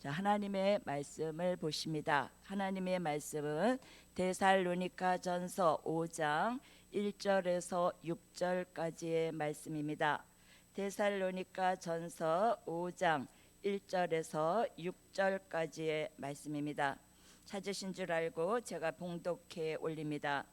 자, 하나님의 말씀을 보십니다. 하나님의 말씀은 데살로니가전서 5장 1절에서 6절까지의 말씀입니다. 데살로니가전서 5장 1절에서 6절까지의 말씀입니다. 찾으신 줄 알고 제가 봉독해 올립니다.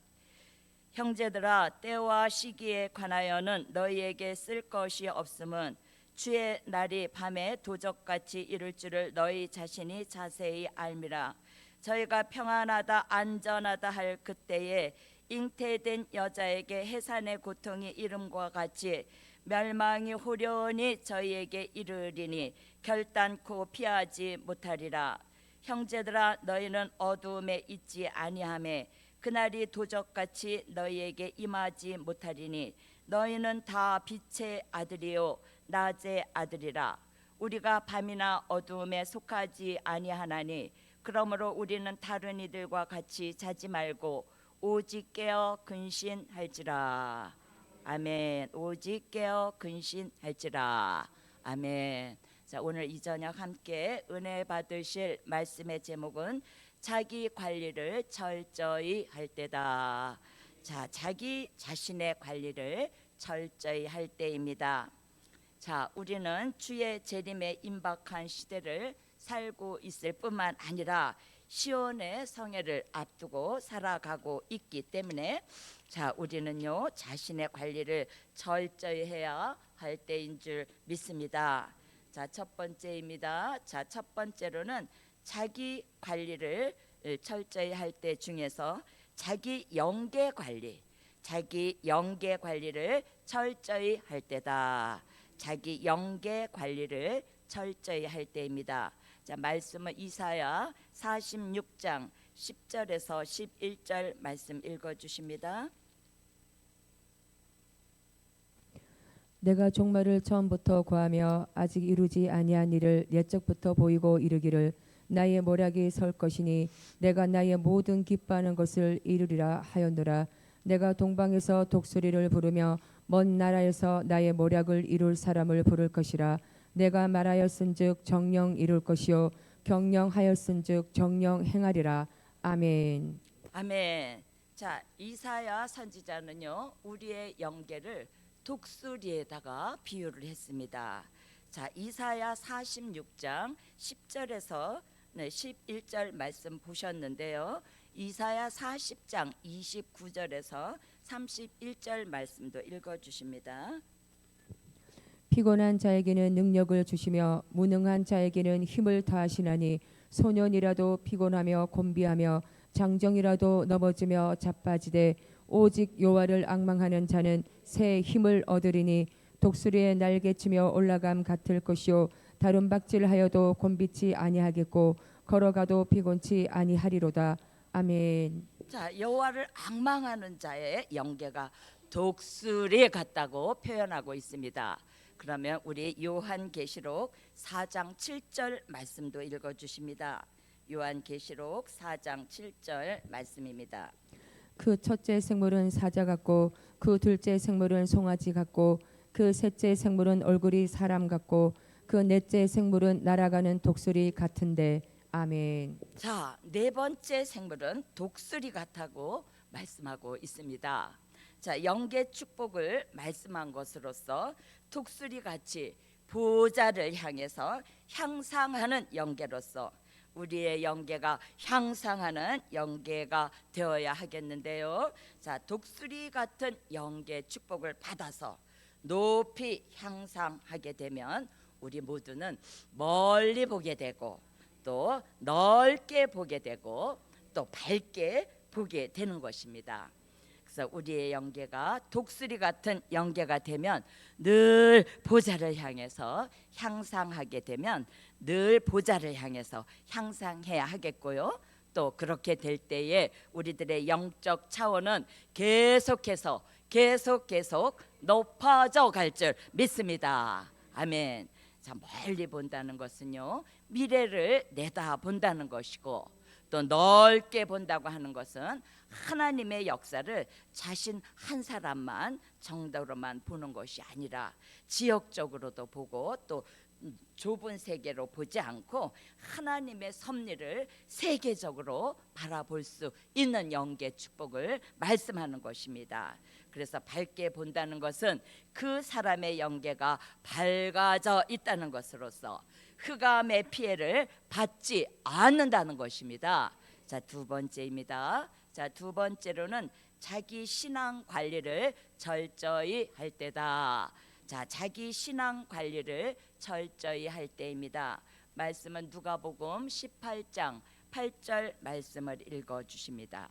형제들아, 때와 시기에 관하여는 너희에게 쓸 것이 없음은 주의 날이 밤에 도적같이 이를 줄을 너희 자신이 자세히 알미라. 저희가 평안하다 안전하다 할 그때에 잉태된 여자에게 해산의 고통이 이름과 같이 멸망이 호련히 저희에게 이르리니 결단코 피하지 못하리라. 형제들아, 너희는 어두움에 있지 아니하매 그날이 도적같이 너희에게 임하지 못하리니 너희는 다 빛의 아들이요 낮의 아들이라. 우리가 밤이나 어두움에 속하지 아니하나니 그러므로 우리는 다른 이들과 같이 자지 말고 오직 깨어 근신할지라. 아멘. 오직 깨어 근신할지라. 아멘. 자, 오늘 이 저녁 함께 은혜 받으실 말씀의 제목은 자기 관리를 철저히 할 때다. 자, 자기 자신의 관리를 철저히 할 때입니다. 자, 우리는 주의 재림의 임박한 시대를 살고 있을 뿐만 아니라 시온의 성회를 앞두고 살아가고 있기 때문에 자, 우리는요 자신의 관리를 철저히 해야 할 때인 줄 믿습니다. 자, 첫 번째입니다. 자, 첫 번째로는 자기 관리를 철저히 할 때 중에서 자기 영계 관리, 자기 영계 관리를 철저히 할 때다. 자기 영계 관리를 철저히 할 때입니다. 자, 말씀은 이사야 46장 10절에서 11절 말씀 읽어 주십니다. 내가 종말을 처음부터 구하며 아직 이루지 아니한 일을 옛적부터 보이고 이르기를 나의 모략이 설 것이니 내가 나의 모든 기뻐하는 것을 이루리라 하였노라. 내가 동방에서 독수리를 부르며 먼 나라에서 나의 모략을 이룰 사람을 부를 것이라. 내가 말하였은즉 정령 이룰 것이요 경영하였은즉 정령 행하리라. 아멘. 아멘. 자, 이사야 선지자는요 우리의 영계를 독수리에다가 비유를 했습니다. 자, 이사야 46장 10절에서 11절 말씀 보셨는데요. 이사야 40장 29절에서 31절 말씀도 읽어 주십니다. 피곤한 자에게는 능력을 주시며 무능한 자에게는 힘을 더하시나니 소년이라도 피곤하며 곤비하며 장정이라도 넘어지며 자빠지되 오직 여호와를 앙망하는 자는 새 힘을 얻으리니 독수리의 날개치며 올라감 같을 것이요 다름박질하여도 곤비치 아니하겠고 걸어가도 피곤치 아니하리로다. 아멘. 자, 여호와를 앙망하는 자의 영계가 독수리 같다고 표현하고 있습니다. 그러면 우리 요한계시록 4장 7절 말씀도 읽어 주십니다. 요한계시록 4장 7절 말씀입니다. 그 첫째 생물은 사자 같고 그 둘째 생물은 송아지 같고 그 셋째 생물은 얼굴이 사람 같고 그 넷째 생물은 날아가는 독수리 같은데. 아멘. 자, 네 번째 생물은 독수리 같다고 말씀하고 있습니다. 자, 영계 축복을 말씀한 것으로서 독수리 같이 보좌를 향해서 향상하는 영계로서 우리의 영계가 향상하는 영계가 되어야 하겠는데요. 자, 독수리 같은 영계 축복을 받아서 높이 향상하게 되면 우리 모두는 멀리 보게 되고 또 넓게 보게 되고 또 밝게 보게 되는 것입니다. 그래서 우리의 영계가 독수리 같은 영계가 되면 늘 보좌를 향해서 향상하게 되면 늘 보좌를 향해서 향상해야 하겠고요. 또 그렇게 될 때에 우리들의 영적 차원은 계속해서 계속 높아져 갈 줄 믿습니다. 아멘. 자, 멀리 본다는 것은요 미래를 내다본다는 것이고 또 넓게 본다고 하는 것은 하나님의 역사를 자신 한 사람만 정도로만 보는 것이 아니라 지역적으로도 보고 또 좁은 세계로 보지 않고 하나님의 섭리를 세계적으로 바라볼 수 있는 영계 축복을 말씀하는 것입니다. 그래서 밝게 본다는 것은 그 사람의 영계가 밝아져 있다는 것으로서 흑암의 피해를 받지 않는다는 것입니다. 자, 두 번째입니다. 자, 두 번째로는 자기 신앙 관리를 철저히 할 때다. 자, 자기 신앙 관리를 철저히 할 때입니다. 말씀은 누가복음 18장 8절 말씀을 읽어 주십니다.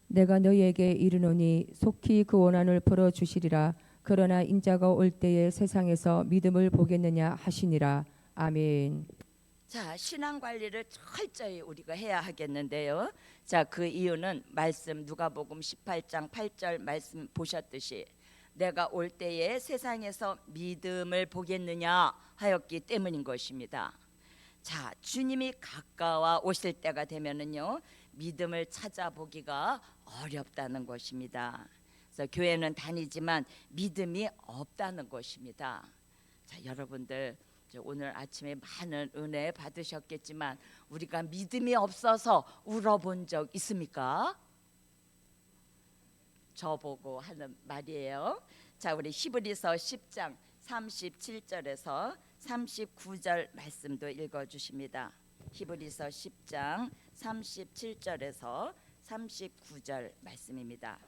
내가 너희에게 이르노니 속히 그 원한을 풀어 주시리라. 그러나 인자가 올 때에 세상에서 믿음을 보겠느냐 하시니라. 아멘. 자, 신앙 관리를 철저히 우리가 해야 하겠는데요. 자, 그 이유는 말씀 누가복음 18장 8절 말씀 보셨듯이 내가 올 때에 세상에서 믿음을 보겠느냐 하였기 때문인 것입니다. 자, 주님이 가까워 오실 때가 되면은요, 믿음을 찾아보기가 어렵다는 것입니다. 그래서 교회는 다니지만 믿음이 없다는 것입니다. 자, 여러분들 오늘 아침에 많은 은혜 받으셨겠지만 우리가 믿음이 없어서 울어본 적 있습니까? 저보고 하는 말이에요. 자, 우리 히브리서 10장 37절에서 39절 말씀도 읽어주십니다. 히브리서 10장 37절에서 39절 말씀입니다.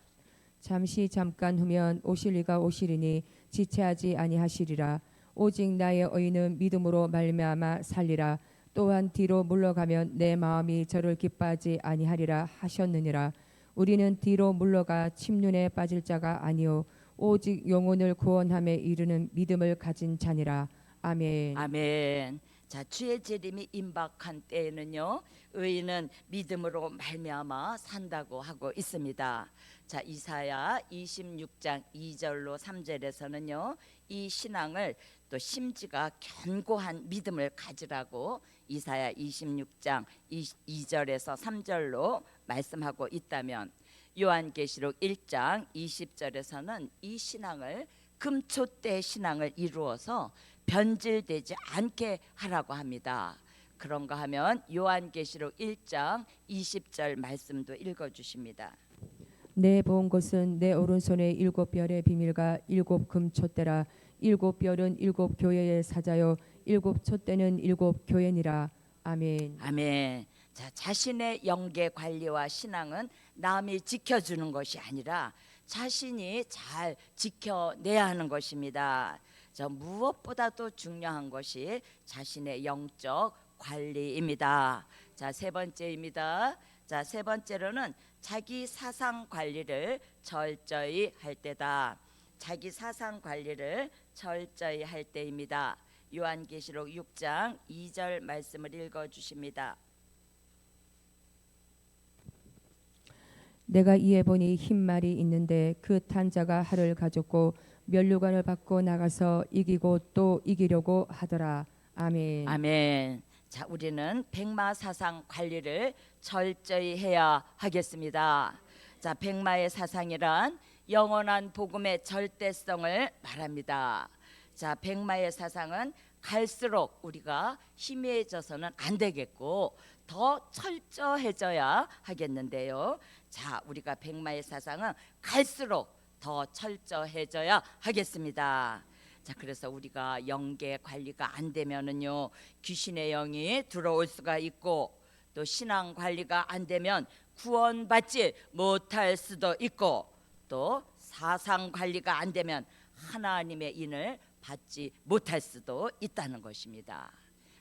잠깐 후면 오실 이가 오시리니 지체하지 아니하시리라. 오직 나의 의인은 믿음으로 말미암아 살리라. 또한 뒤로 물러가면 내 마음이 저를 기뻐하지 아니하리라 하셨느니라. 우리는 뒤로 물러가 침륜에 빠질 자가 아니요 오직 영혼을 구원함에 이르는 믿음을 가진 자니라. 아멘. 아멘. 자, 주의 재림이 임박한 때에는요, 의인은 믿음으로 말미암아 산다고 하고 있습니다. 자, 이사야 26장 2절로 3절에서는요, 이 신앙을 또 심지가 견고한 믿음을 가지라고 이사야 26장 2절에서 3절로 말씀하고 있다면, 요한계시록 1장 20절에서는 이 신앙을 금초대 신앙을 이루어서 변질되지 않게 하라고 합니다. 그런가 하면 요한계시록 1장 20절 말씀도 읽어주십니다. 내 본 것은 내 오른손에 7별의 비밀과 7 금촛대라. 7별은 7 교회의 사자요 7 촛대는 7 교회니라. 아멘. 아멘. 자, 자신의 영계 관리와 신앙은 남이 지켜주는 것이 아니라 자신이 잘 지켜내야 하는 것입니다. 자, 무엇보다도 중요한 것이 자신의 영적 관리입니다. 자, 세 번째입니다. 자, 세 번째로는 자기 사상 관리를 철저히 할 때다. 자기 사상 관리를 철저히 할 때입니다. 요한계시록 6장 2절 말씀을 읽어 주십니다. 내가 이에 보니 흰 말이 있는데 그 탄 자가 활을 가졌고 면류관을 받고 나가서 이기고 또 이기려고 하더라. 아멘. 아멘. 자, 우리는 백마 사상 관리를 철저히 해야 하겠습니다. 자, 백마의 사상이란 영원한 복음의 절대성을 말합니다. 자, 백마의 사상은 갈수록 우리가 희미해져서는 안 되겠고 더 철저해져야 하겠는데요. 자, 우리가 백마의 사상은 갈수록 더 철저해져야 하겠습니다. 자, 그래서 우리가 영계 관리가 안 되면은요, 귀신의 영이 들어올 수가 있고 또 신앙 관리가 안 되면 구원받지 못할 수도 있고 또 사상 관리가 안 되면 하나님의 인을 받지 못할 수도 있다는 것입니다.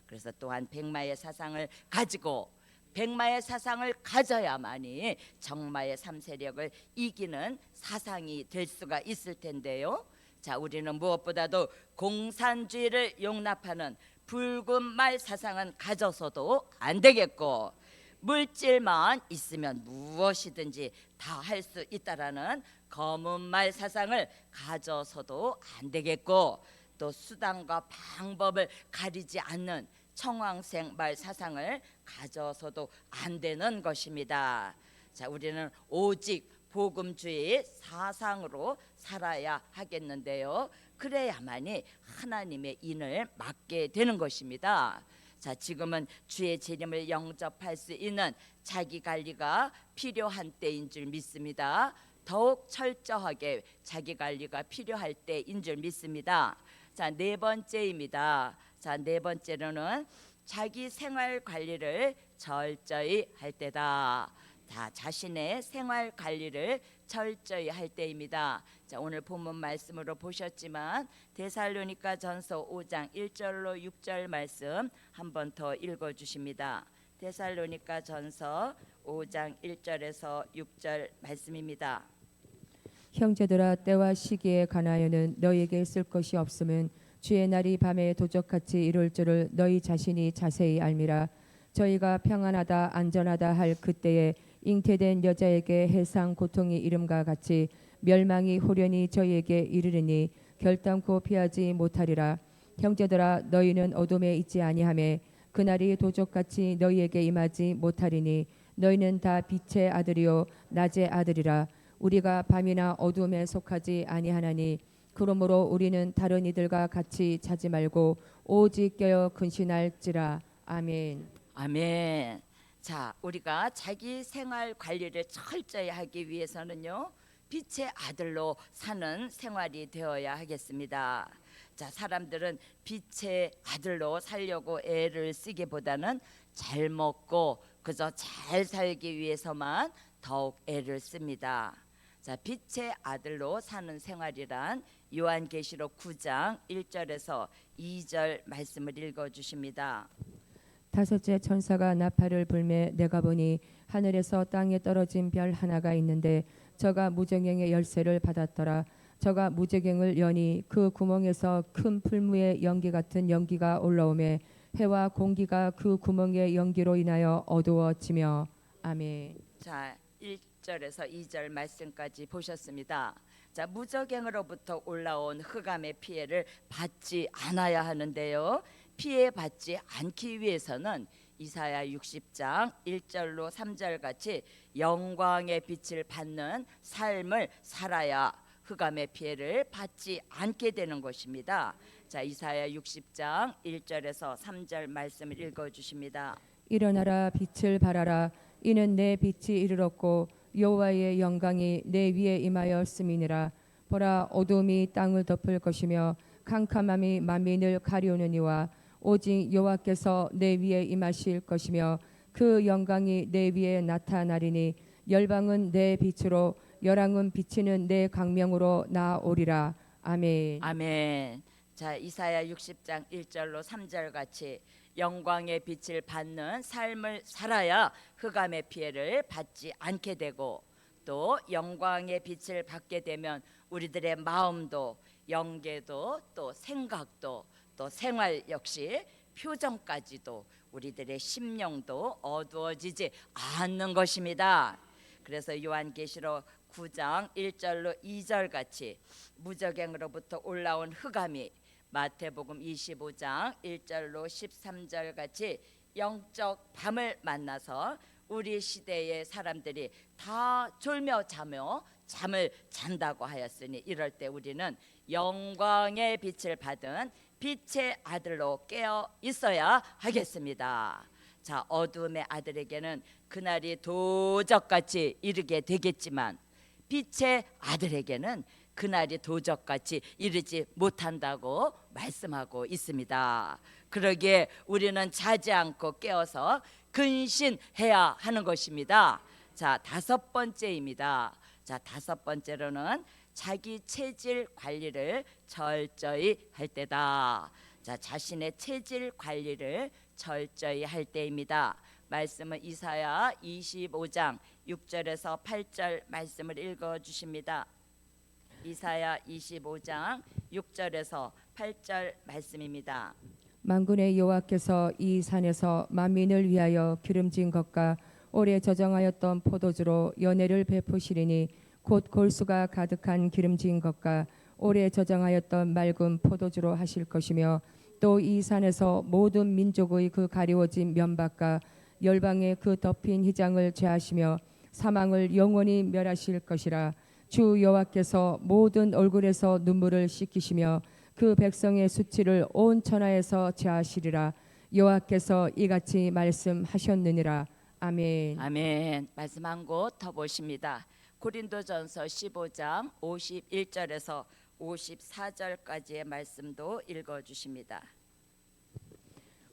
그래서 또한 백마의 사상을 가지고 백마의 사상을 가져야만이 정마의 삼세력을 이기는 사상이 될 수가 있을 텐데요. 자, 우리는 무엇보다도 공산주의를 용납하는 붉은 말 사상은 가져서도 안 되겠고 물질만 있으면 무엇이든지 다 할 수 있다라는 검은 말 사상을 가져서도 안 되겠고 또 수단과 방법을 가리지 않는 청황생 말 사상을 가져서도 안 되는 것입니다. 자, 우리는 오직 복음주의 사상으로 살아야 하겠는데요. 그래야만이 하나님의 인을 맡게 되는 것입니다. 자, 지금은 주의 재림을 영접할 수 있는 자기 관리가 필요한 때인 줄 믿습니다. 더욱 철저하게 자기 관리가 필요할 때인 줄 믿습니다. 자, 네 번째입니다. 자, 네 번째로는 자기 생활 관리를 철저히 할 때다. 자, 자신의 생활 관리를 철저히 할 때입니다. 자, 오늘 본문 말씀으로 보셨지만 데살로니가 전서 5장 1절로 6절 말씀 한 번 더 읽어 주십니다. 데살로니가 전서 5장 1절에서 6절 말씀입니다. 형제들아, 때와 시기에 관하여는 너희에게 쓸 것이 없음은 주의 날이 밤에 도적같이 이룰 줄을 너희 자신이 자세히 알미라. 저희가 평안하다 안전하다 할 그때에 잉태된 여자에게 해상 고통이 이름과 같이 멸망이 호련히 저희에게 이르리니 결단코 피하지 못하리라. 형제들아, 너희는 어둠에 있지 아니하매 그날이 도적같이 너희에게 임하지 못하리니 너희는 다 빛의 아들이요 낮의 아들이라. 우리가 밤이나 어둠에 속하지 아니하나니 그러므로 우리는 다른 이들과 같이 자지 말고 오직 깨어 근신할지라. 아멘. 아멘. 자, 우리가 자기 생활 관리를 철저히 하기 위해서는요, 빛의 아들로 사는 생활이 되어야 하겠습니다. 자, 사람들은 빛의 아들로 살려고 애를 쓰기보다는 잘 먹고 그저 잘 살기 위해서만 더욱 애를 씁니다. 자, 빛의 아들로 사는 생활이란 요한계시록 9장 1절에서 2절 말씀을 읽어 주십니다. 다섯째 천사가 나팔을 불매 내가 보니 하늘에서 땅에 떨어진 별 하나가 있는데 저가 무저갱의 열쇠를 받았더라. 저가 무저갱을 여니 그 구멍에서 큰 풀무의 연기 같은 연기가 올라오매 해와 공기가 그 구멍의 연기로 인하여 어두워지며. 아멘. 자, 1절에서 2절 말씀까지 보셨습니다. 자, 무저갱으로부터 올라온 흑암의 피해를 받지 않아야 하는데요, 피해 받지 않기 위해서는 이사야 60장 1절로 3절 같이 영광의 빛을 받는 삶을 살아야 흑암의 피해를 받지 않게 되는 것입니다. 자, 이사야 60장 1절에서 3절 말씀을 읽어 주십니다. 일어나라, 빛을 발하라. 이는 내 빛이 이르렀고 여호와의 영광이 내 위에 임하였음이니라. 보라, 어둠이 땅을 덮을 것이며 캄캄함이 만민을 가리우느니와 오직 여호와께서 내 위에 임하실 것이며 그 영광이 내 위에 나타나리니 열방은 내 빛으로 열왕은 비치는 내 광명으로 나오리라. 아멘. 아멘. 자, 이사야 60장 1절로 3절 같이 영광의 빛을 받는 삶을 살아야 흑암의 피해를 받지 않게 되고, 또 영광의 빛을 받게 되면 우리들의 마음도 영계도 또 생각도 또 생활 역시 표정까지도 우리들의 심령도 어두워지지 않는 것입니다. 그래서 요한계시록 9장 1절로 2절 같이 무저갱으로부터 올라온 흑암이 마태복음 25장 1절로 13절 같이 영적 밤을 만나서 우리 시대의 사람들이 다 졸며 자며 잠을 잔다고 하였으니, 이럴 때 우리는 영광의 빛을 받은 빛의 아들로 깨어 있어야 하겠습니다. 자, 어둠의 아들에게는 그날이 도적같이 이르게 되겠지만 빛의 아들에게는 그날이 도적같이 이르지 못한다고 말씀하고 있습니다. 그러기에 우리는 자지 않고 깨어서 근신해야 하는 것입니다. 자, 다섯 번째입니다. 자, 다섯 번째로는 자기 체질 관리를 철저히 할 때다. 자, 자신의 체질 관리를 철저히 할 때입니다. 말씀은 이사야 25장 6절에서 8절 말씀을 읽어 주십니다. 이사야 25장 6절에서 8절 말씀입니다. 만군의 여호와께서 이 산에서 만민을 위하여 기름진 것과 오래 저장하였던 포도주로 연회를 베푸시리니 곧 골수가 가득한 기름진 것과 오래 저장하였던 맑은 포도주로 하실 것이며, 또 이 산에서 모든 민족의 그 가리워진 면박과 열방의 그 덮인 휘장을 제하시며 사망을 영원히 멸하실 것이라. 주 여호와께서 모든 얼굴에서 눈물을 씻기시며 그 백성의 수치를 온 천하에서 제하시리라. 여호와께서 이같이 말씀하셨느니라. 아멘. 아멘. 말씀 한 곳 더 보십니다. 고린도전서 15장 51절에서 54절까지의 말씀도 읽어 주십니다.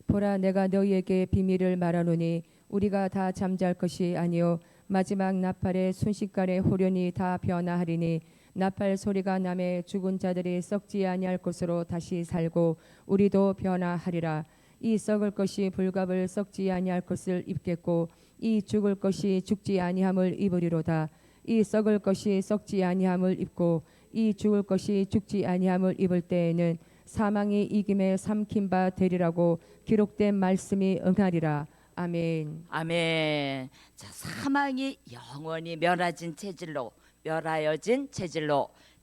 보라, 내가 너희에게 비밀을 말하노니 우리가 다 잠잘 것이 아니요 마지막 나팔의 순식간에 호련히 다 변화하리니 나팔 소리가 나매 죽은 자들이 썩지 아니할 것으로 다시 살고 우리도 변화하리라. 이 썩을 것이 불갑을 썩지 아니할 것을 입겠고 이 죽을 것이 죽지 아니함을 입으리로다. 이 썩을 것이 썩지 아니함을 입고 이 죽을 것이 죽지 아니함을 입을 때에는 사망이 이김에 삼킨 바 되리라고 기록된 말씀이 응하리라. 아멘. 아멘. 자, 사망이 영원히 멸하여진 체질로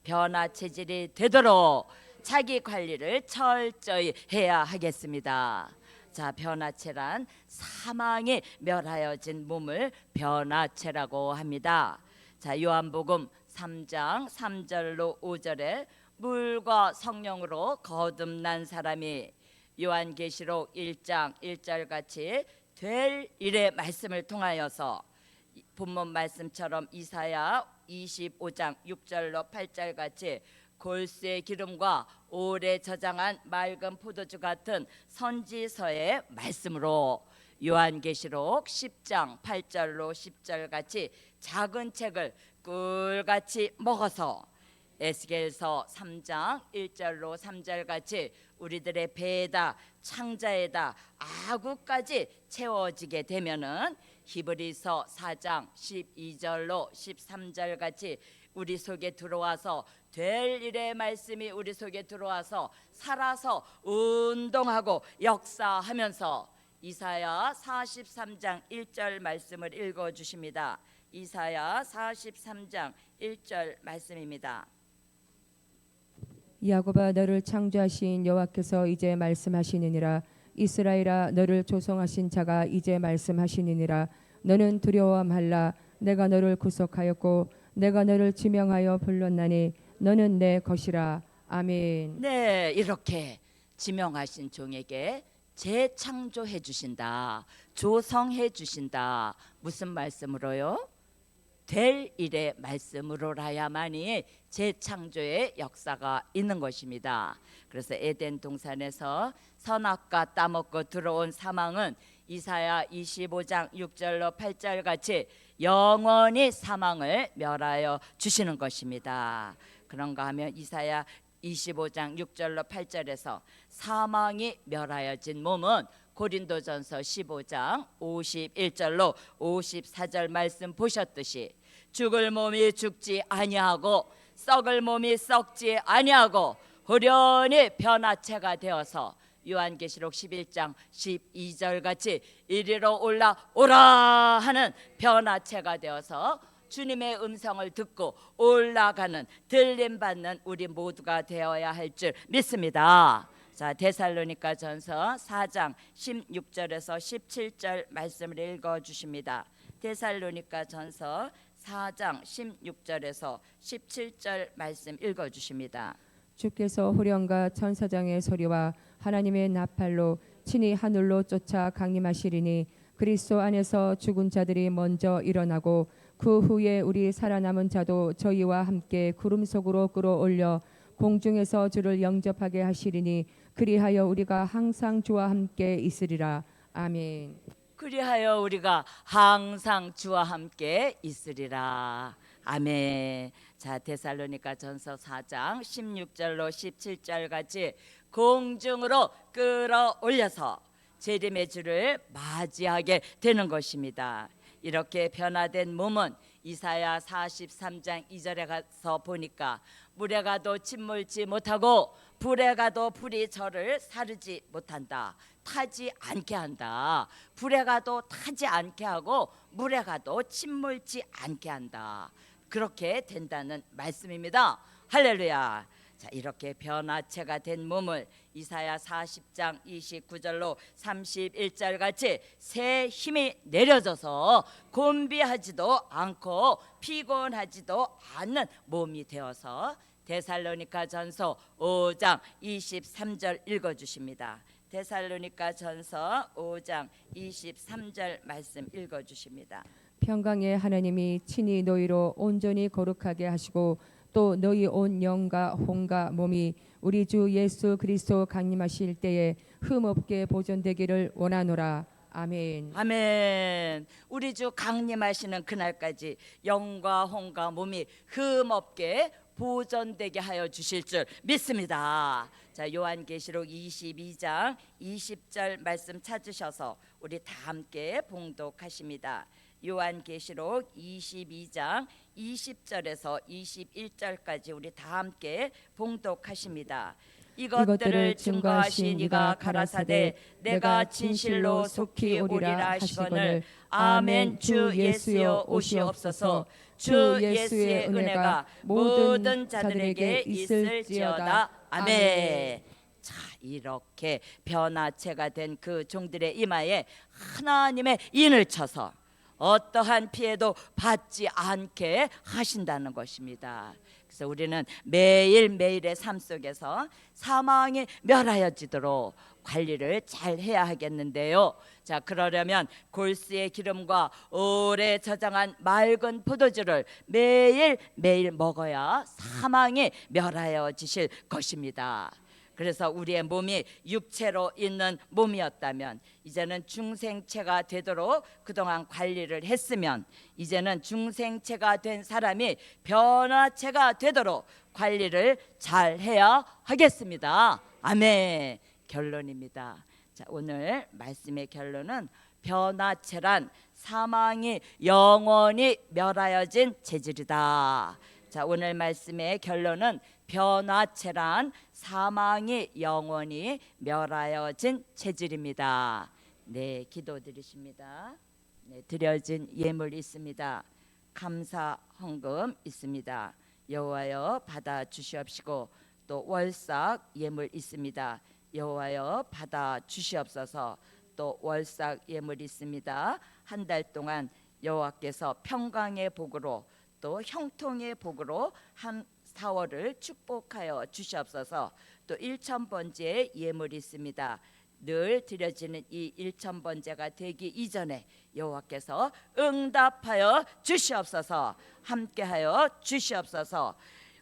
변화 체질이 되도록 자기 관리를 철저히 해야 하겠습니다. 자, 변화체란 사망이 멸하여진 몸을 변화체라고 합니다. 자, 요한복음 3장 3절로 5절에 물과 성령으로 거듭난 사람이 요한계시록 1장 1절 같이 될 일의 말씀을 통하여서 본문 말씀처럼 이사야 25장 6절로 8절 같이 골수의 기름과 오래 저장한 맑은 포도주 같은 선지서의 말씀으로 요한계시록 10장 8절로 10절 같이 작은 책을 꿀같이 먹어서 에스겔서 3장 1절로 3절 같이 우리들의 배에다 창자에다 아구까지 채워지게 되면은 히브리서 4장 12절로 13절 같이 우리 속에 들어와서 될 일의 말씀이 우리 속에 들어와서 살아서 운동하고 역사하면서 이사야 43장 1절 말씀을 읽어 주십니다. 이사야 43장 1절 말씀입니다. 야곱아, 너를 창조하신 여호와께서 이제 말씀하시느니라. 이스라엘아, 너를 조성하신 자가 이제 말씀하시느니라. 너는 두려워 말라. 내가 너를 구속하였고 내가 너를 지명하여 불렀나니 너는 내 것이라. 아멘. 네, 이렇게 지명하신 종에게 재창조해 주신다. 조성해 주신다. 무슨 말씀으로요? 될 일의 말씀으로라야만이 재창조의 역사가 있는 것입니다. 그래서 에덴 동산에서 선악과 따먹고 들어온 사망은 이사야 25장 6절로 8절 같이 영원히 사망을 멸하여 주시는 것입니다. 그런가 하면 이사야 25장 6절로 8절에서 사망이 멸하여진 몸은 고린도전서 15장 51절로 54절 말씀 보셨듯이 죽을 몸이 죽지 아니하고 썩을 몸이 썩지 아니하고 호련히 변화체가 되어서 요한계시록 11장 12절 같이 이리로 올라오라 하는 변화체가 되어서 주님의 음성을 듣고 올라가는 들림받는 우리 모두가 되어야 할 줄 믿습니다. 자, 데살로니가전서 4장 16절에서 17절 말씀을 읽어 주십니다. 데살로니가전서 4장 16절에서 17절 말씀 읽어 주십니다. 주께서 호령과 천사장의 소리와 하나님의 나팔로 친히 하늘로 쫓아 강림하시리니 그리스도 안에서 죽은 자들이 먼저 일어나고 그 후에 우리 살아남은 자도 저희와 함께 구름 속으로 끌어올려 공중에서 주를 영접하게 하시리니 그리하여 우리가 항상 주와 함께 있으리라. 아멘. 그리하여 우리가 항상 주와 함께 있으리라. 아멘. 자, 데살로니가전서 4장 16절로 17절 같이 공중으로 끌어올려서 재림의 주를 맞이하게 되는 것입니다. 이렇게 변화된 몸은 이사야 43장 2절에 가서 보니까 물에 가도 침몰지 못하고 불에 가도 불이 저를 사르지 못한다. 타지 않게 한다. 불에 가도 타지 않게 하고 물에 가도 침몰지 않게 한다. 그렇게 된다는 말씀입니다. 할렐루야. 자, 이렇게 변화체가 된 몸을 이사야 40장 29절로 31절 같이 새 힘이 내려져서 곤비하지도 않고 피곤하지도 않는 몸이 되어서 데살로니가전서 5장 23절 읽어주십니다. 데살로니가전서 5장 23절 말씀 읽어주십니다. 평강의 하나님이 친히 너희로 온전히 거룩하게 하시고 또 너희 온 영과 혼과 몸이 우리 주 예수 그리스도 강림하실 때에 흠없게 보존되기를 원하노라. 아멘. 아멘. 우리 주 강림하시는 그날까지 영과 혼과 몸이 흠없게 보존되게 하여 주실 줄 믿습니다. 자, 요한계시록 22장 20절 말씀 찾으셔서 우리 다 함께 봉독하십니다. 요한계시록 22장 20절에서 21절까지 우리 다 함께 봉독하십니다. 이것들을 증거하신 이가 가라사대 내가 진실로 속히 오리라 하시거늘 아멘. 주 예수여 오시옵소서. 주 예수의 은혜가 모든 자들에게 있을지어다. 아멘. 자, 이렇게 변화체가 된 그 종들의 이마에 하나님의 인을 쳐서 어떠한 피해도 받지 않게 하신다는 것입니다. 그래서 우리는 매일매일의 삶 속에서 사망이 멸하여지도록 관리를 잘 해야 하겠는데요. 자, 그러려면 골수의 기름과 오래 저장한 맑은 포도주를 매일매일 먹어야 사망이 멸하여지실 것입니다. 그래서 우리의 몸이 육체로 있는 몸이었다면 이제는 중생체가 되도록 그동안 관리를 했으면 이제는 중생체가 된 사람이 변화체가 되도록 관리를 잘 해야 하겠습니다. 아멘. 결론입니다. 자, 오늘 말씀의 결론은 변화체란 사망이 영원히 멸하여진 체질이다. 자, 오늘 말씀의 결론은 변화체란 사망이 영원히 멸하여진 체질입니다. 네, 기도드리십니다. 네, 드려진 예물 있습니다. 감사 헌금 있습니다. 여호와여 받아 주시옵시고 또 월삭 예물 있습니다. 여호와여 받아 주시옵소서. 또 월삭 예물 있습니다. 한 달 동안 여호와께서 평강의 복으로 또 형통의 복으로 한 4월을 축복하여 주시옵소서. 또 1,000번째 예물이 있습니다. 늘 드려지는 이 1,000번째가 되기 이전에 여호와께서 응답하여 주시옵소서. 함께하여 주시옵소서.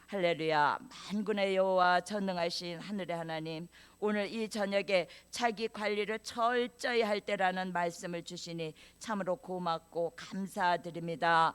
할렐루야. 만군의 여호와 전능하신 하늘의 하나님, 오늘 이 저녁에 자기 관리를 철저히 할 때라는 말씀을 주시니 참으로 고맙고 감사드립니다.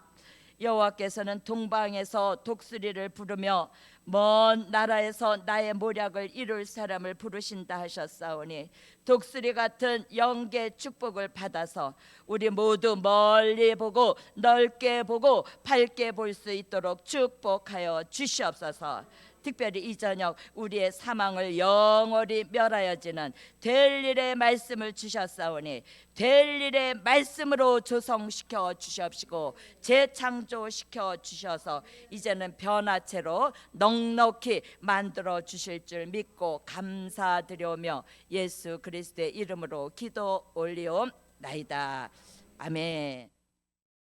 여호와께서는 동방에서 독수리를 부르며 먼 나라에서 나의 모략을 이룰 사람을 부르신다 하셨사오니 독수리 같은 영계 축복을 받아서 우리 모두 멀리 보고 넓게 보고 밝게 볼 수 있도록 축복하여 주시옵소서. 특별히 이 저녁 우리의 사망을 영원히 멸하여지는 될 일의 말씀을 주셨사오니 될 일의 말씀으로 조성시켜 주시옵시고 재창조시켜 주셔서 이제는 변화체로 넉넉히 만들어 주실 줄 믿고 감사드려오며 예수 그리스도의 이름으로 기도 올리옵나이다. 아멘.